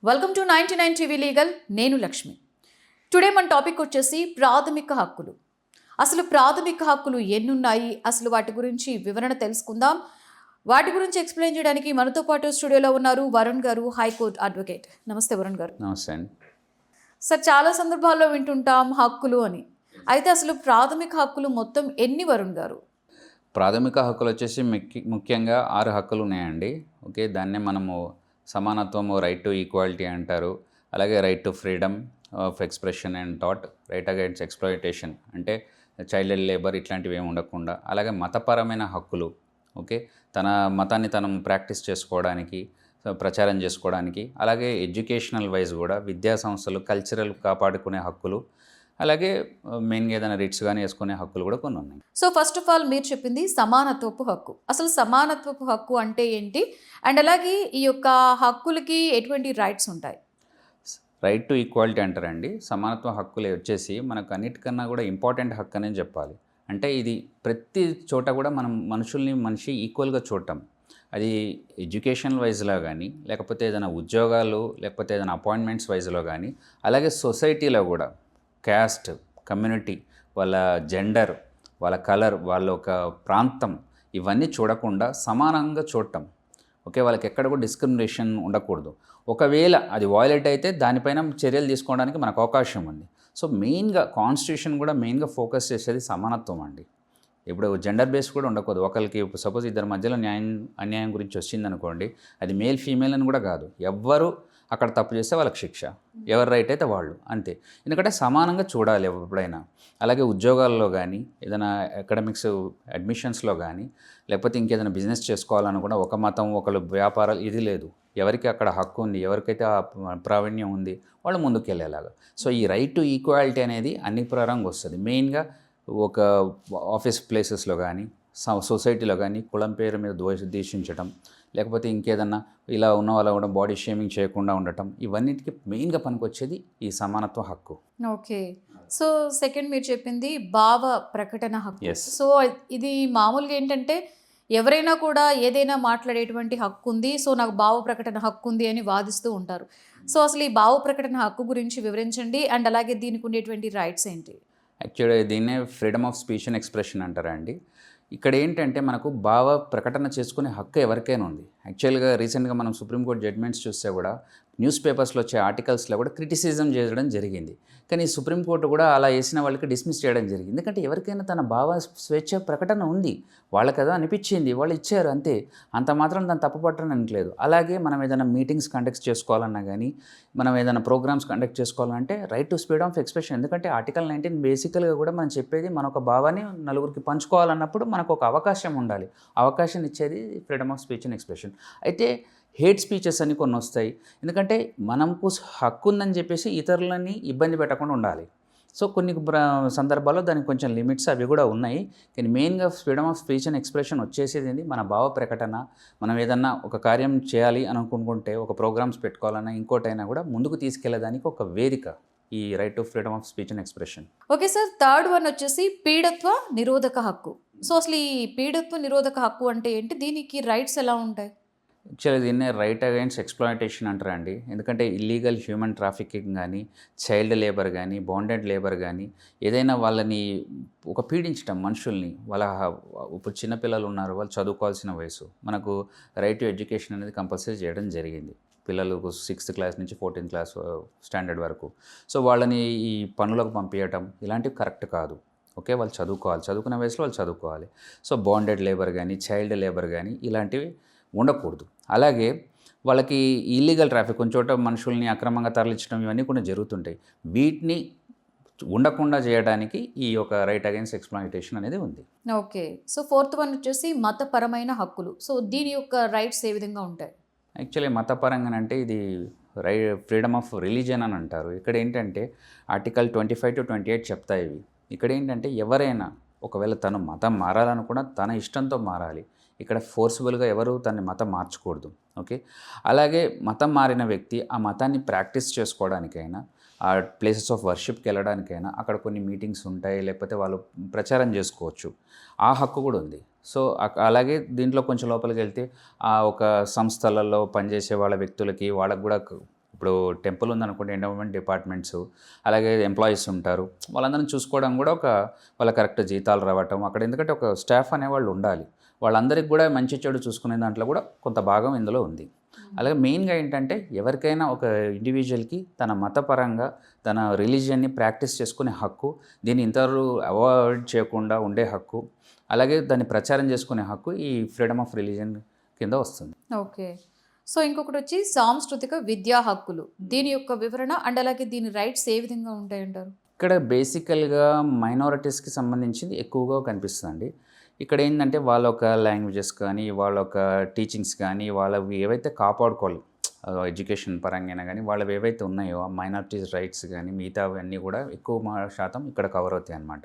Welcome to 99 TV legal. నేను Lakshmi. Today మన topic వచ్చేసి ప్రాథమిక హక్కులు. అసలు ప్రాథమిక హక్కులు ఎన్నున్నాయి, అసలు వాటి గురించి వివరణ తెలుసుకుందాం. వాటి గురించి ఎక్స్ప్లెయిన్ చేయడానికి మనతో పాటు స్టూడియోలో ఉన్నారు వరుణ్ గారు, హైకోర్టు అడ్వకేట్. నమస్తే వరుణ్ గారు. నమస్తే అండి. సార్, చాలా సందర్భాల్లో వింటుంటాం హక్కులు అని. అయితే అసలు ప్రాథమిక హక్కులు మొత్తం ఎన్ని వరుణ్ గారు? ప్రాథమిక హక్కులు వచ్చేసి ముఖ్యంగా 6 హక్కులు ఉన్నాయండి. ఓకే, దాన్నే మనము సమానత్వము, రైట్ టు ఈక్వాలిటీ అంటారు. అలాగే right to freedom of expression and thought, right against exploitation అంటే చైల్డ్ లేబర్ ఇట్లాంటివి ఏమి ఉండకుండా. అలాగే మతపరమైన హక్కులు, ఓకే, తన మతాన్ని తను ప్రాక్టీస్ చేసుకోవడానికి, ప్రచారం చేసుకోవడానికి. అలాగే ఎడ్యుకేషనల్ వైజ్ కూడా విద్యా సంస్థలు కల్చరల్ కాపాడుకునే హక్కులు, అలాగే మెయిన్గా ఏదైనా రిట్స్ కానీ వేసుకునే హక్కులు కూడా కొన్ని ఉన్నాయి. సో ఫస్ట్ ఆఫ్ ఆల్ మీరు చెప్పింది సమానత్వపు హక్కు. అసలు సమానత్వపు హక్కు అంటే ఏంటి, అండ్ అలాగే ఈ యొక్క హక్కులకి ఎటువంటి రైట్స్ ఉంటాయి? రైట్ టు ఈక్వాలిటీ అంటారండి. సమానత్వ హక్కులే వచ్చేసి మనకు అన్నిటికన్నా కూడా ఇంపార్టెంట్ హక్కు అనేది చెప్పాలి. అంటే ఇది ప్రతి చోట కూడా మనం మనిషి ఈక్వల్గా చూడటం. అది ఎడ్యుకేషన్ వైజ్లో కానీ, లేకపోతే ఏదైనా ఉద్యోగాలు, లేకపోతే ఏదైనా అపాయింట్మెంట్స్ వైజ్లో కానీ, అలాగే సొసైటీలో కూడా క్యాస్ట్, కమ్యూనిటీ, వాళ్ళ జెండర్, వాళ్ళ కలర్, వాళ్ళ ఒక ప్రాంతం, ఇవన్నీ చూడకుండా సమానంగా చూడటం. ఓకే, వాళ్ళకి ఎక్కడ కూడా డిస్క్రిమినేషన్ ఉండకూడదు. ఒకవేళ అది వయలేట్ అయితే దానిపైన చర్యలు తీసుకోవడానికి మనకు అవకాశం ఉంది. సో మెయిన్గా కాన్స్టిట్యూషన్ కూడా మెయిన్గా ఫోకస్ చేసేది సమానత్వం అండి. ఇప్పుడు జెండర్ బేస్ కూడా ఉండకూడదు. ఒకరికి సపోజ్ ఇద్దరి మధ్యలో అన్యాయం గురించి వచ్చిందనుకోండి, అది మేల్ ఫీమేల్ అని కూడా కాదు. ఎవ్వరు అక్కడ తప్పు చేస్తే వాళ్ళకి శిక్ష, ఎవరు రైట్ అయితే వాళ్ళు, అంతే. ఎందుకంటే సమానంగా చూడాలి ఎప్పుడైనా. అలాగే ఉద్యోగాల్లో కానీ, ఏదైనా అకాడమిక్స్ అడ్మిషన్స్లో కానీ, లేకపోతే ఇంకేదైనా బిజినెస్ చేసుకోవాలని కూడా ఒక మతం, ఒకళ్ళు వ్యాపారాలు, ఇది లేదు. ఎవరికి అక్కడ హక్కు ఉంది, ఎవరికైతే ఆ ప్రావీణ్యం ఉంది, వాళ్ళు ముందుకు వెళ్ళేలాగా. సో ఈ రైట్ టు ఈక్వాలిటీ అనేది అన్ని ప్రకారంగా వస్తుంది. మెయిన్గా ఒక ఆఫీస్ ప్లేసెస్లో కానీ, సొసైటీలో కానీ కులం పేరు మీద దూషించడం, లేకపోతే ఇంకేదన్నా ఇలా ఉన్న వాళ్ళ కూడా బాడీ షేమింగ్ చేయకుండా ఉండటం, ఇవన్నిటికీ మెయిన్గా పనికొచ్చేది ఈ సమానత్వ హక్కు. ఓకే. సో సెకండ్ మీరు చెప్పింది భావ ప్రకటన హక్కు. Yes. సో ఇది మామూలుగా ఏంటంటే ఎవరైనా కూడా ఏదైనా మాట్లాడేటువంటి హక్కు ఉంది, సో నాకు భావ ప్రకటన హక్కు ఉంది అని వాదిస్తూ ఉంటారు. సో అసలు ఈ భావ ప్రకటన హక్కు గురించి వివరించండి, అండ్ అలాగే దీనికి ఉండేటువంటి రైట్స్ ఏంటి? యాక్చువల్గా దీన్నే freedom of speech and expression అంటారా అండి. ఇక్కడ ఏంటంటే మనకు భావ ప్రకటన చేసుకునే హక్కు ఎవరికైనా ఉంది. యాక్చువల్గా రీసెంట్గా మనం సుప్రీంకోర్టు జడ్జ్మెంట్స్ చూస్తే కూడా న్యూస్ పేపర్స్లో వచ్చే ఆర్టికల్స్లో కూడా క్రిటిసిజం చేయడం జరిగింది. కానీ సుప్రీంకోర్టు కూడా అలా వేసిన వాళ్ళకి డిస్మిస్ చేయడం జరిగింది. ఎందుకంటే ఎవరికైనా తన భావ స్వేచ్ఛ ప్రకటన ఉంది, వాళ్ళకి అదో అనిపించింది, వాళ్ళు ఇచ్చారు, అంతే. అంత మాత్రం దాన్ని తప్పుపట్టడం అనట్లేదు. అలాగే మనం ఏదైనా మీటింగ్స్ కండక్ట్ చేసుకోవాలన్నా కానీ, మనం ఏదైనా ప్రోగ్రామ్స్ కండక్ట్ చేసుకోవాలంటే right to freedom of expression. ఎందుకంటే ఆర్టికల్ 19 బేసికల్గా కూడా మనం చెప్పేది మన ఒక భావాన్ని నలుగురికి పంచుకోవాలన్నప్పుడు మనకు ఒక అవకాశం ఉండాలి. అవకాశం ఇచ్చేది freedom of speech and expression. అయితే హేట్ స్పీచెస్ అని కొన్ని వస్తాయి. ఎందుకంటే మనకు హక్కు ఉందని చెప్పేసి ఇతరులని ఇబ్బంది పెట్టకుండా ఉండాలి. సో కొన్ని సందర్భాల్లో దానికి కొంచెం లిమిట్స్ అవి కూడా ఉన్నాయి. కానీ మెయిన్గా freedom of speech and expression వచ్చేసేది మన భావ ప్రకటన. మనం ఏదన్నా ఒక కార్యం చేయాలి అని అనుకుంటే, ఒక ప్రోగ్రామ్స్ పెట్టుకోవాలన్నా, ఇంకోటైనా కూడా ముందుకు తీసుకెళ్లేదానికి ఒక వేదిక ఈ right to freedom of speech and expression. Okay sir, third one వచ్చేసి పీడత్వ నిరోధక హక్కు. సో అసలు ఈ పీడత్వ నిరోధక హక్కు అంటే ఏంటి, దీనికి రైట్స్ ఎలా ఉంటాయి? యాక్చువల్లీ దీన్నే రైట్ అగైన్స్ ఎక్స్‌ప్లాయిటేషన్ అంటారండి. ఎందుకంటే ఇల్లీగల్ హ్యూమన్ ట్రాఫికింగ్ కానీ, చైల్డ్ లేబర్ కానీ, బాండెడ్ లేబర్ కానీ, ఏదైనా వాళ్ళని ఒక పీడించడం మనుషుల్ని, వాళ్ళ ఇప్పుడు చిన్నపిల్లలు ఉన్నారు, వాళ్ళు చదువుకోవాల్సిన వయసు. మనకు రైట్ టు ఎడ్యుకేషన్ అనేది కంపల్సరీ చేయడం జరిగింది. పిల్లలకు 6th క్లాస్ నుంచి 14th క్లాస్ స్టాండర్డ్ వరకు. సో వాళ్ళని ఈ పనులకు పంపించడం ఇలాంటివి కరెక్ట్ కాదు. ఓకే, వాళ్ళు చదువుకోవాలి, చదువుకునే వయసులో వాళ్ళు చదువుకోవాలి. సో బాండెడ్ లేబర్ కానీ, చైల్డ్ లేబర్ కానీ ఇలాంటివి ఉండకూడదు. అలాగే వాళ్ళకి ఇల్లీగల్ ట్రాఫిక్, కొంచెం చోట మనుషుల్ని అక్రమంగా తరలించడం, ఇవన్నీ కూడా జరుగుతుంటాయి. వీటిని ఉండకుండా చేయడానికి ఈ యొక్క రైట్ అగైన్స్ ఎక్స్‌ప్లాయిటేషన్ అనేది ఉంది. ఓకే. సో ఫోర్త్ వన్ వచ్చేసి మతపరమైన హక్కులు. సో దీని యొక్క రైట్స్ ఏ విధంగా ఉంటాయి? యాక్చువల్లీ మతపరంగానంటే ఇది ఫ్రీడమ్ ఆఫ్ రిలీజియన్ అని అంటారు. ఇక్కడ ఏంటంటే ఆర్టికల్ 25 to 28 చెప్తాయి ఇవి. ఇక్కడ ఏంటంటే ఎవరైనా ఒకవేళ తను మతం మారాలనుకున్నా తన ఇష్టంతో మారాలి. ఇక్కడ ఫోర్స్ఫుల్గా ఎవరు తన మతం మార్చకూడదు. ఓకే, అలాగే మతం మారిన వ్యక్తి ఆ మతాన్ని ప్రాక్టీస్ చేసుకోవడానికైనా, ఆ ప్లేసెస్ ఆఫ్ వర్షిప్కి వెళ్ళడానికైనా అక్కడ కొన్ని మీటింగ్స్ ఉంటాయి, లేకపోతే వాళ్ళు ప్రచారం చేసుకోవచ్చు. ఆ హక్కు కూడా ఉంది. సో అలాగే దీంట్లో కొంచెం లోపలికి వెళ్తే ఆ ఒక సంస్థలలో పనిచేసే వాళ్ళ వ్యక్తులకి వాళ్ళకు కూడా ఇప్పుడు టెంపుల్ ఉందనుకోండి, ఎండోమెంట్ డిపార్ట్మెంట్స్, అలాగే ఎంప్లాయీస్ ఉంటారు, వాళ్ళందరినీ చూసుకోవడం కూడా వాళ్ళ కరెక్ట్ జీతాలు రావటం అక్కడ, ఎందుకంటే ఒక స్టాఫ్ అనేవాళ్ళు ఉండాలి, వాళ్ళందరికీ కూడా మంచి చెడు చూసుకునే దాంట్లో కూడా కొంత భాగం ఇందులో ఉంది. అలాగే మెయిన్గా ఏంటంటే ఎవరికైనా ఒక ఇండివిజువల్కి తన మతపరంగా తన రిలీజియన్ని ప్రాక్టీస్ చేసుకునే హక్కు, దీన్ని ఇతరులు అవాయిడ్ చేయకుండా ఉండే హక్కు, అలాగే దాన్ని ప్రచారం చేసుకునే హక్కు ఈ ఫ్రీడమ్ ఆఫ్ రిలీజియన్ కింద వస్తుంది. ఓకే. సో ఇంకొకటి వచ్చి సాంస్కృతిక విద్యా హక్కులు, దీని యొక్క వివరణ అండ్ అలాగే దీని రైట్స్ ఏ విధంగా ఉంటాయంటారు? ఇక్కడ బేసికల్గా మైనారిటీస్కి సంబంధించింది ఎక్కువగా కనిపిస్తుందండి. ఇక్కడ ఏంటంటే వాళ్ళ ఒక లాంగ్వేజెస్ కానీ, వాళ్ళ ఒక టీచింగ్స్ కానీ, వాళ్ళవి ఏవైతే కాపాడుకోవాలి ఎడ్యుకేషన్ పరంగా కానీ, వాళ్ళవి ఏవైతే ఉన్నాయో ఆ మైనారిటీస్ రైట్స్ కానీ మిగతావన్నీ కూడా ఎక్కువ శాతం ఇక్కడ కవర్ అవుతాయి అన్నమాట.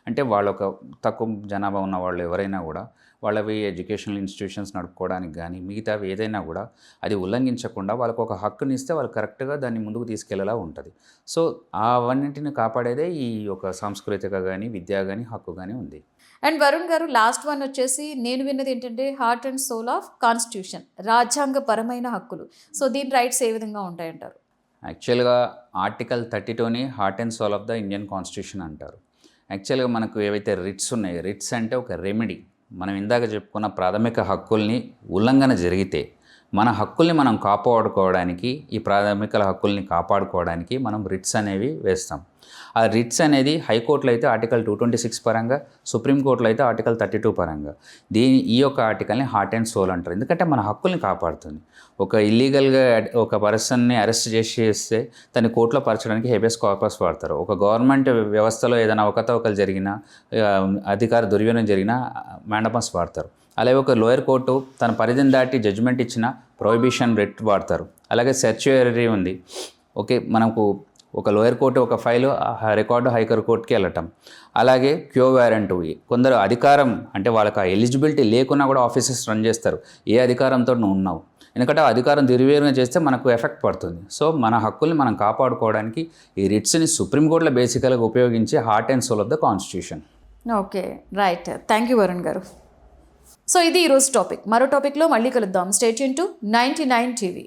అంటే వాళ్ళ ఒక తక్కువ జనాభా ఉన్న వాళ్ళు ఎవరైనా కూడా వాళ్ళవి ఎడ్యుకేషనల్ ఇన్స్టిట్యూషన్స్ నడుపుకోవడానికి కానీ మిగతావి ఏదైనా కూడా అది ఉల్లంఘించకుండా వాళ్ళకు ఒక హక్కుని ఇస్తే వాళ్ళు కరెక్ట్గా దాన్ని ముందుకు తీసుకెళ్లేలా ఉంటుంది. సో అవన్నింటిని కాపాడేదే ఈ ఒక సాంస్కృతిక కానీ విద్య కానీ హక్కు కానీ ఉంది. అండ్ వరుణ్ గారు, లాస్ట్ వన్ వచ్చేసి నేను విన్నది ఏంటంటే heart and soul of constitution, రాజ్యాంగపరమైన హక్కులు. సో దీని రైట్స్ ఏ విధంగా ఉంటాయంటారు? యాక్చువల్గా ఆర్టికల్ 32ని heart and soul of the Indian constitution అంటారు. యాక్చువల్గా మనకు ఏవైతే రిట్స్ ఉన్నాయో, రిట్స్ అంటే ఒక రెమెడీ. మనం ఇందాక చెప్పుకున్న ప్రాథమిక హక్కుల్ని ఉల్లంఘన జరిగితే మన హక్కుల్ని మనం కాపాడుకోవడానికి, ఈ ప్రాథమిక హక్కుల్ని కాపాడుకోవడానికి మనం రిట్స్ అనేవి వేస్తాం. ఆ రిట్స్ అనేది హైకోర్టులో అయితే ఆర్టికల్ 226 పరంగా, సుప్రీంకోర్టులో అయితే ఆర్టికల్ 32 పరంగా. ఈ యొక్క ఆర్టికల్ని హార్ట్ అండ్ సోల్ అంటారు, ఎందుకంటే మన హక్కుల్ని కాపాడుతుంది. ఒక ఇల్లీగల్గా ఒక పర్సన్ని అరెస్ట్ చేస్తే దాన్ని కోర్టులో పరచడానికి హేబియస్ కార్పస్ వాడతారు. ఒక గవర్నమెంట్ వ్యవస్థలో ఏదైనా అవకతవకలు జరిగినా, అధికార దుర్వినియోగం జరిగినా మ్యాండమస్ వాడతారు. అలాగే ఒక లోయర్ కోర్టు తన పరిధిని దాటి జడ్జిమెంట్ ఇచ్చిన ప్రొహిబిషన్ రిట్ వాడతారు. అలాగే సెర్చ్యూరీ ఉంది. ఓకే, మనకు ఒక లోయర్ కోర్టు ఒక ఫైలు రికార్డు హైకర్ కోర్టుకి వెళ్ళటం. అలాగే క్యో వారెంట్, కొందరు అధికారం అంటే వాళ్ళకి ఆ ఎలిజిబిలిటీ లేకున్నా కూడా ఆఫీసెస్ రన్ చేస్తారు. ఏ అధికారంతో నువ్వు ఉన్నావు, ఎందుకంటే ఆ అధికారం దుర్వినియోగం చేస్తే మనకు ఎఫెక్ట్ పడుతుంది. సో మన హక్కుల్ని మనం కాపాడుకోవడానికి ఈ రిట్స్ని సుప్రీంకోర్టులో బేసికల్గా ఉపయోగించి heart and soul of the constitution. Okay, right. Thank you Varun garu. So ఇది ఈరోజు టాపిక్. మరో టాపిక్లో మళ్ళీ కలుద్దాం. Stay tune to 99 TV.